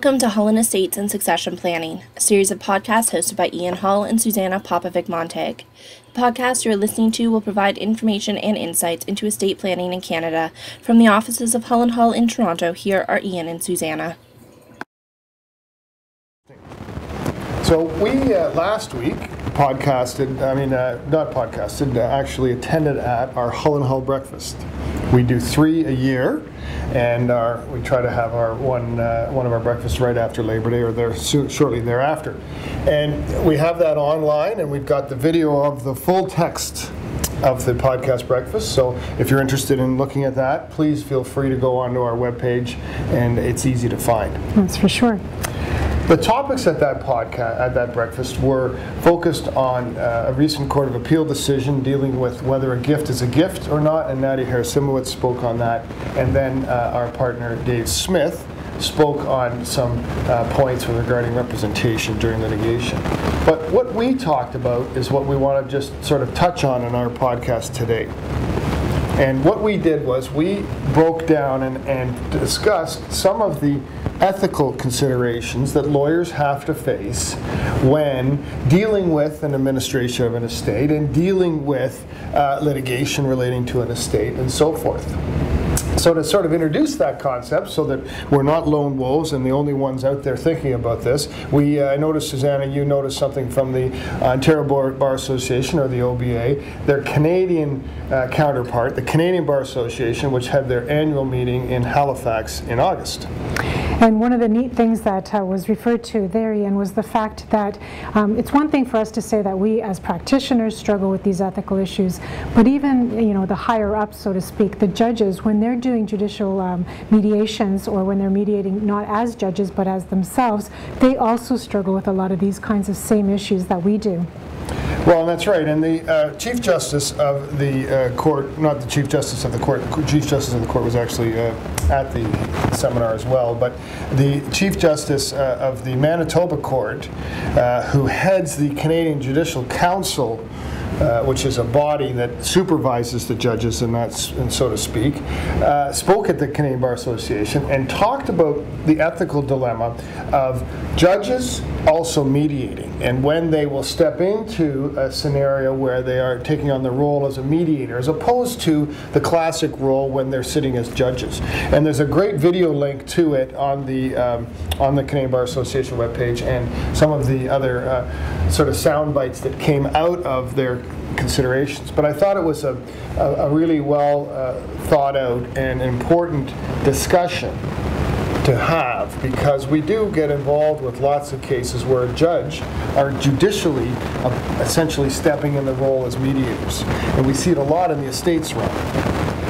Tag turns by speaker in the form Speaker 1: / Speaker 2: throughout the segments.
Speaker 1: Welcome to Hull and Estates and Succession Planning, a series of podcasts hosted by Ian Hull and Suzana Popovic-Montag. The podcast you're listening to will provide information and insights into estate planning in Canada from the offices of Hull & Hull in Toronto. Here are Ian and Suzana.
Speaker 2: So we last week actually attended at our Hull & Hull breakfast. We do 3 a year, and we try to have our one of our breakfasts right after Labor Day or shortly thereafter. And we have that online, and we've got the video of the full text of the podcast breakfast. So if you're interested in looking at that, please feel free to go onto our webpage, and it's easy to find.
Speaker 3: That's for sure.
Speaker 2: The topics at that breakfast were focused on a recent Court of Appeal decision dealing with whether a gift is a gift or not, and Nadia Harris-Simowitz spoke on that. And then our partner Dave Smith spoke on some points regarding representation during litigation. But what we talked about is what we want to just sort of touch on in our podcast today. And what we did was we broke down and discussed some of the ethical considerations that lawyers have to face when dealing with an administration of an estate and dealing with litigation relating to an estate and so forth. So to sort of introduce that concept so that we're not lone wolves and the only ones out there thinking about this, I noticed, Suzana, you noticed something from the Ontario Bar Association, or the OBA, their Canadian counterpart, the Canadian Bar Association, which had their annual meeting in Halifax in August.
Speaker 3: And one of the neat things that was referred to there, Ian, was the fact that it's one thing for us to say that we as practitioners struggle with these ethical issues, but even the higher up, so to speak, the judges, when they're doing judicial mediations, or when they're mediating not as judges but as themselves, they also struggle with a lot of these kinds of same issues that we do.
Speaker 2: Well, that's right. And the Chief Justice of the court, not the Chief Justice of the court, the Chief Justice of the court was actually at the seminar as well, but the Chief Justice of the Manitoba Court, who heads the Canadian Judicial Council, which is a body that supervises the judges, and so to speak, spoke at the Canadian Bar Association and talked about the ethical dilemma of judges also mediating, and when they will step into a scenario where they are taking on the role as a mediator, as opposed to the classic role when they're sitting as judges. And there's a great video link to it on the Canadian Bar Association webpage, and some of the other sort of sound bites that came out of their considerations. But I thought it was a really well thought out and important discussion to have, because we do get involved with lots of cases where a judge are judicially essentially stepping in the role as mediators, and we see it a lot in the estates realm.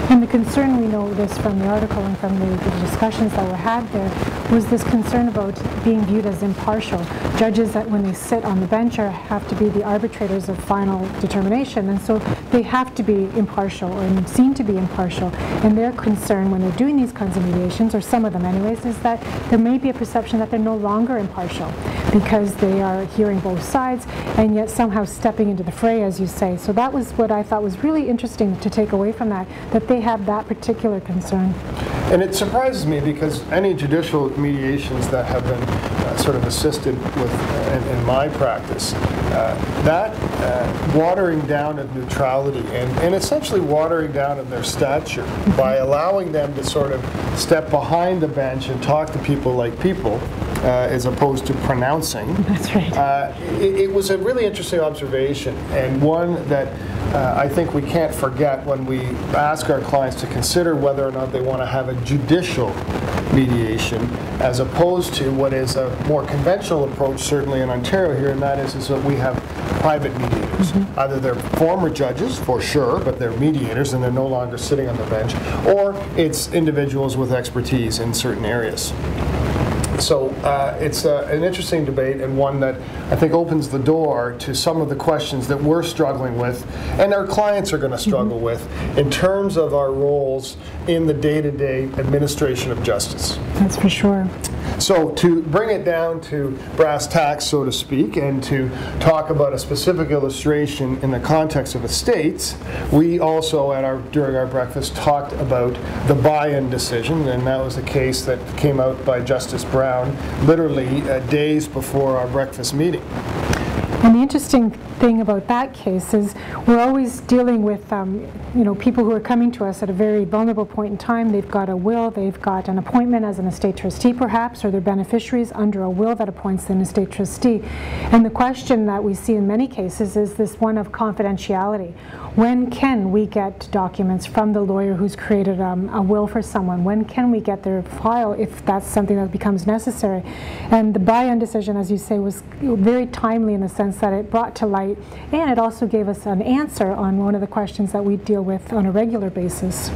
Speaker 3: And the concern, we know this from the article and from the discussions that were had there, was this concern about being viewed as impartial. Judges, that when they sit on the bench, have to be the arbitrators of final determination, and so they have to be impartial, or seem to be impartial. And their concern when they're doing these kinds of mediations, or some of them anyways, is that there may be a perception that they're no longer impartial because they are hearing both sides and yet somehow stepping into the fray, as you say. So that was what I thought was really interesting to take away from that they have that particular concern.
Speaker 2: And it surprises me, because any judicial mediations that have been sort of assisted with in my practice, that watering down of neutrality and essentially watering down of their stature by allowing them to sort of step behind the bench and talk to people like people, as opposed to pronouncing.
Speaker 3: That's right.
Speaker 2: It was a really interesting observation, and one that I think we can't forget when we ask our clients to consider whether or not they want to have a judicial mediation, as opposed to what is a more conventional approach, certainly in Ontario here, and that is that we have private mediators. Mm-hmm. Either they're former judges, for sure, but they're mediators and they're no longer sitting on the bench, or it's individuals with expertise in certain areas. So it's an interesting debate, and one that I think opens the door to some of the questions that we're struggling with, and our clients are going to struggle with, in terms of our roles in the day-to-day administration of justice.
Speaker 3: That's for sure.
Speaker 2: So to bring it down to brass tacks, so to speak, and to talk about a specific illustration in the context of estates, we also during our breakfast talked about the buy-in decision, and that was a case that came out by Justice Brown around literally days before our breakfast meeting.
Speaker 3: And the interesting thing about that case is we're always dealing with people who are coming to us at a very vulnerable point in time. They've got a will, they've got an appointment as an estate trustee perhaps, or they're beneficiaries under a will that appoints an estate trustee. And the question that we see in many cases is this one of confidentiality. When can we get documents from the lawyer who's created a will for someone? When can we get their file if that's something that becomes necessary? And the buy-in decision, as you say, was very timely in the sense that it brought to light, and it also gave us an answer on one of the questions that we deal with on a regular basis.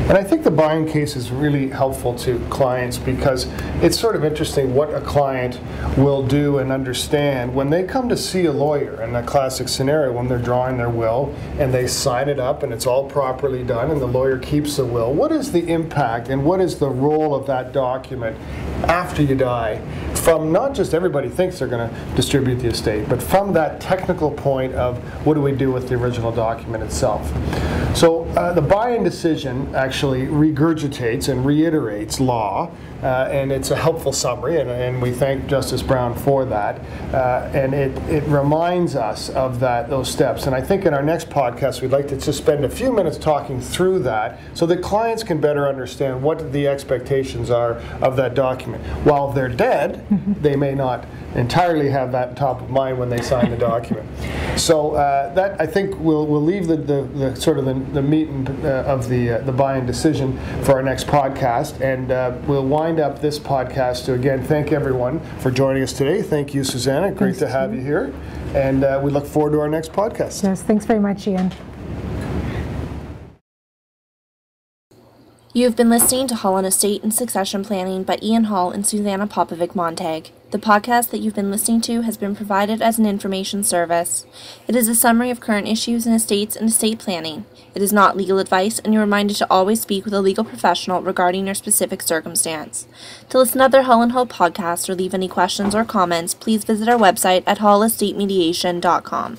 Speaker 2: And I think the buy-in case is really helpful to clients because it's sort of interesting what a client will do and understand when they come to see a lawyer in a classic scenario when they're drawing their will and they sign it up and it's all properly done and the lawyer keeps the will. What is the impact and what is the role of that document after you die from not just everybody thinks they're going to distribute the estate, but from that technical point of what do we do with the original document itself. So the buy-in decision actually regurgitates and reiterates law, and it's a helpful summary, and we thank Justice Brown for that. And it reminds us of those steps. And I think in our next podcast, we'd like to just spend a few minutes talking through that so that clients can better understand what the expectations are of that document. While they're dead, they may not entirely have that top of mind when they sign the document. So that I think we'll leave the sort of the meat of the buy-in decision for our next podcast, and we'll wind up this podcast to again thank everyone for joining us today. Thank you, Suzana. Great to have you here, and we look forward to our next podcast.
Speaker 3: Yes, thanks very much, Ian.
Speaker 1: You have been listening to Hall on Estate and Succession Planning by Ian Hall and Suzana Popovic-Montag. The podcast that you've been listening to has been provided as an information service. It is a summary of current issues in estates and estate planning. It is not legal advice, and you're reminded to always speak with a legal professional regarding your specific circumstance. To listen to other Hull & Hull podcasts or leave any questions or comments, please visit our website at hullestatemediation.com.